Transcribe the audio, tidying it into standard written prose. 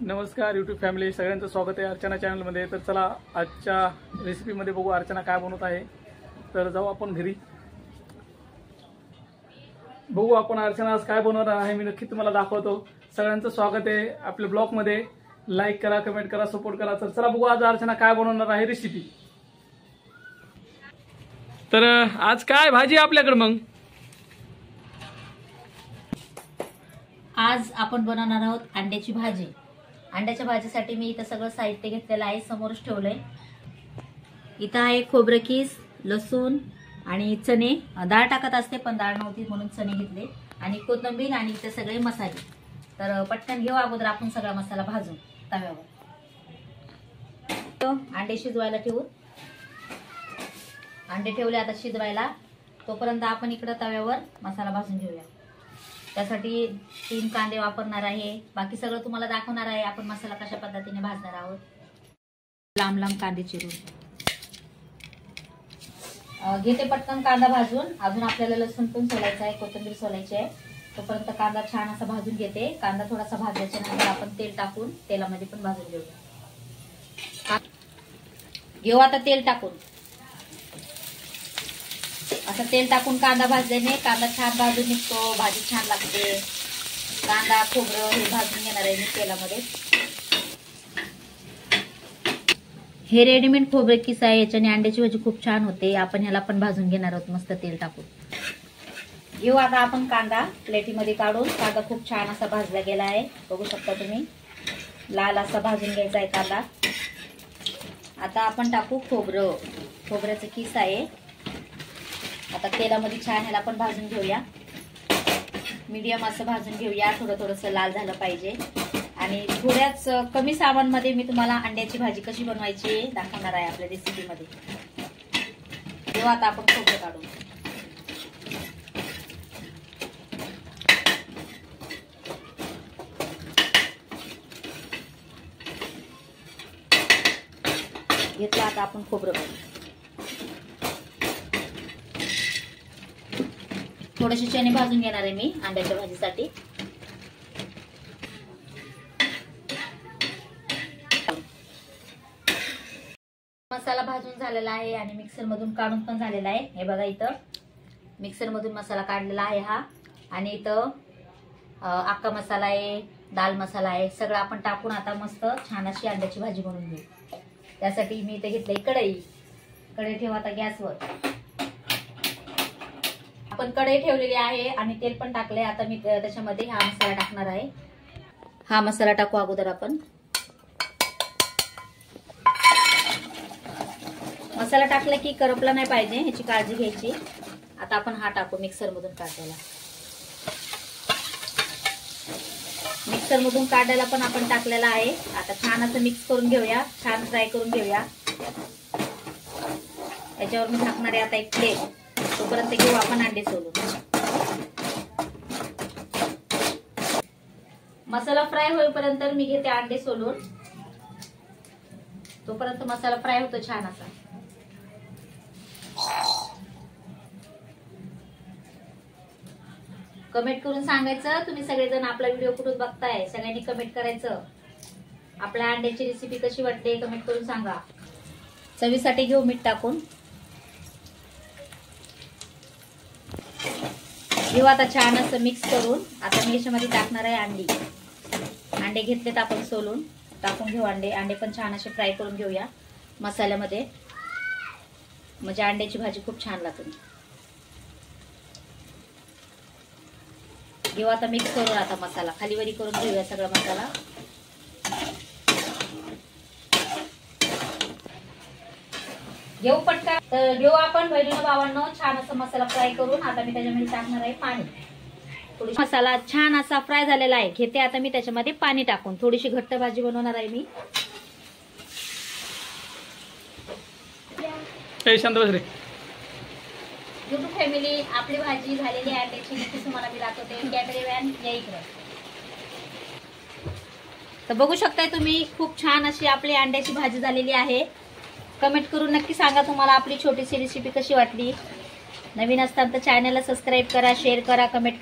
नमस्कार YouTube family, सगळ्यांचं स्वागत आहे अर्चना चॅनलमध्ये। तर चला आजच्या रेसिपीमध्ये बघू अर्चना काय बनवत आहे। तर जाऊ आपण घरी, बघू आपण अर्चना आज काय बनवणार आहे। मी नक्की तुम्हाला दाखवतो। सगळ्यांचं स्वागत आहे आपल्या ब्लॉगमध्ये। लाईक करा, कमेंट करा, सपोर्ट करा। तर चला बघू आज अर्चना काय बनवणार आहे रेसिपी। तर आज काय भाजी आपल्याकडे मग? आज आपण बनवणार आहोत अंड्याची भाजी। अंड्याच्या भाजीसाठी मी इथं सगळं साहित्य घेतलेलं आहे, समोरच ठेवलंय। इथं आहे खोबरं किस, लसूण आणि चणे। डाळ टाकत असते पण डाळ नव्हती म्हणून चणे घेतले, आणि कोथिंबीर, आणि इथे सगळे मसाले। तर पटकन घेऊ अगोदर आपण सगळा मसाला भाजून तव्यावर। अंडे शिजवायला ठेवू। अंडे ठेवले आता शिजवायला, तोपर्यंत आपण इकडे तव्यावर मसाला भाजून घेऊया। त्यासाठी 3 कांदे वापरणार आहे, बाकी सगळं तुम्हाला दाखवणार आहे आपण मसाला कशा पद्धतीने भाजणार आहोत। लांब लांब कांदे चिरून घेते पटकन कांदा भाजून। अजून आपल्याला लसूण पण सोलायचं आहे, कोथिंबीर सोलायची आहे। तोपर्यंत कांदा छान असा भाजून घेते। कांदा थोडासा भाजल्याच्या नंतर आपण तेल टाकून तेलामध्ये पण भाजून घेऊ आता तेल टाकून। असं तेल टाकून कांदा भाजल्याने कांदा छान भाजून निघतो, भाजी छान लागते। कांदा खोबरं हे भाजून घेणार आहे मी तेलामध्ये। हे रेडीमेड खोबरे किस आहे, याच्याने अंड्याची भाजी खूप छान होते। आपण ह्याला पण भाजून घेणार आहोत मस्त तेल टाकून। घेऊ आता आपण कांदा प्लेटीमध्ये काढून। कांदा खूप छान असा भाजला गेला आहे, बघू शकता तुम्ही। लाल असा भाजून घ्यायचा आहे कांदा। आता आपण टाकू खोबरं। खोबऱ्याचं किस आहे, आता तेलामध्ये छान ह्याला पण भाजून घेऊया। मीडियम असं भाजून घेऊया, थोडं थोडंसं लाल झालं पाहिजे। आणि थोड्याच कमी सामानमध्ये मी तुम्हाला अंड्याची भाजी कशी बनवायची दाखवणार आहे आपल्या रेसिपीमध्ये। तेव्हा आता आपण खोबरं काढू। घेतलं आता आपण खोबरं काढू। थोडेसे चणे भाजून घेणार आहे मी अंड्याच्या भाजीसाठी। मसाला भाजून झालेला आहे आणि मिक्सर मधून काढून पण झालेला आहे। हे बघा इथं मिक्सर मधून मसाला काढलेला आहे हा। आणि इथं अख्खा मसाला आहे, दाल मसाला आहे, सगळं आपण टाकून आता मस्त छान अशी अंड्याची भाजी बनवून घेऊ। त्यासाठी मी इथे घेतलंय कढई। कढई ठेवा आता गॅसवर। आपण कढई ठेवलेली आहे आणि तेल पण टाकले। आता मी त्याच्यामध्ये हा मसाला टाकणार आहे। हा मसाला टाकू अगोदर आपण। मसाला टाकला की करपला नाही पाहिजे, ह्याची काळजी घ्यायची। आता आपण हा टाकू मिक्सर मधून काढलेला। मिक्सर मधून काढलेला पण आपण टाकलेला आहे। आता छान असं मिक्स करून घेऊया, छान फ्राय करून घेऊया। याच्यावर मी टाकणार आहे आता एक प्लेट। तोपर्यंत घेऊ आपण अंडे सोलून। मसाला फ्राय होईपर्यंत मी घेते अंडे सोलून। तोपर्यंत मसाला फ्राय होतो छान असा। कमेंट करून सांगायचं तुम्ही सगळेजण आपला व्हिडिओ कुठून बघताय। सगळ्यांनी कमेंट करायचं आपल्या अंड्याची रेसिपी कशी वाटते, कमेंट करून सांगा। चवीसाठी घेऊ मीठ टाकून। घेऊ आता छान असं मिक्स करून। आता मी याच्यामध्ये टाकणार आहे अंडी। अंडे घेतलेत आपण सोलून, टाकून घेऊ अंडे। अंडे पण छान असे फ्राय करून घेऊया मसाल्यामध्ये, म्हणजे अंड्याची भाजी खूप छान लागते। घेऊ आता मिक्स करून आता मसाला खाली वरी करून घेऊया सगळा मसाला। घेऊ पटकन। तर घेऊ आपण बहिणीनो भावांनो छान असा मसाला फ्राय करून। आता मी त्याच्यामध्ये टाकणार आहे पाणी। थोडी मसाला छान असा फ्राय झालेला आहे, घेते आता मी त्याच्यामध्ये पाणी टाकून। थोडीशी घट्ट भाजी बनवणार आहे मी। शांत बस रे। यूट्यूब फॅमिली, आपली भाजी झालेली आहे अंड्याची, नक्कीच तुम्हाला मी दाखवते। कॅमेरामॅन या इकडे। तर बघू शकताय तुम्ही, खूप छान अशी आपली अंड्याची भाजी झालेली आहे। कमेंट करून नक्की सांगा तुम्हाला आपली छोटीशी रेसिपी कशी वाटली। नवीन असताना तर चॅनलला सबस्क्राईब करा, शेअर करा, कमेंट करा।